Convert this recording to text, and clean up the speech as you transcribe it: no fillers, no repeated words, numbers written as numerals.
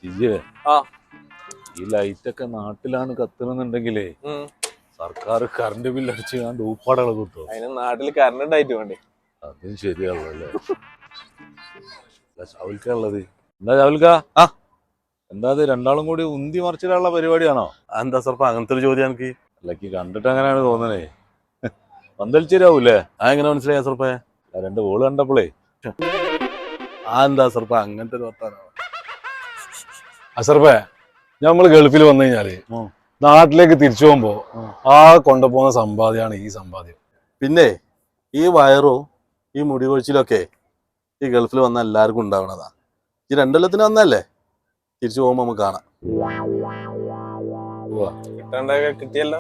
ഇയ്യേ ഈ ലൈറ്റൊക്കെ നാട്ടിലാണ് കത്തുന്നുണ്ടെങ്കിലേ സർക്കാർ കറണ്ട് ബില്ല് അടിച്ച് കണ്ട് ഊപ്പാടകൾ കിട്ടും. അതിന് നാട്ടില് കറണ്ട് ഉണ്ടായിട്ട് വേണ്ടേ? അതും ശരിയാണല്ലേ. ഷാവുൽക്കുള്ളത് എന്താ ഷാവുൽക്ക? എന്താ രണ്ടാളും കൂടി ഉന്തി മറിച്ചിട്ടുള്ള പരിപാടിയാണോ? എന്താ സർപ്പ അങ്ങനത്തെ ഒരു ചോദ്യം എനിക്ക്? അല്ലക്ക് കണ്ടിട്ട് അങ്ങനെയാണ് തോന്നണേ. പന്തലിച്ചിരാവൂലേ? എങ്ങനെ മനസ്സിലായ സർപ്പേ? രണ്ട് ഗോള് കണ്ടപ്പോളേ. എന്താ സർപ്പ അങ്ങനത്തെ ഒരു വർത്താനോ? അസർപ്പേ, നമ്മള് ഗൾഫിൽ വന്നു കഴിഞ്ഞാല് നാട്ടിലേക്ക് തിരിച്ചു പോകുമ്പോ കൊണ്ടുപോകുന്ന സമ്പാദ്യമാണ് ഈ സമ്പാദ്യം. പിന്നെ ഈ വയറും ഈ മുടി കൊഴിച്ചിലൊക്കെ ഈ ഗൾഫിൽ വന്ന എല്ലാവർക്കും ഉണ്ടാവണതാ. ഈ 2 കൊല്ലത്തിന് വന്നല്ലേ, തിരിച്ചു പോകുമ്പോ നമുക്ക് കാണാം. കിട്ടണ്ടൊക്കെ കിട്ടിയല്ലോ.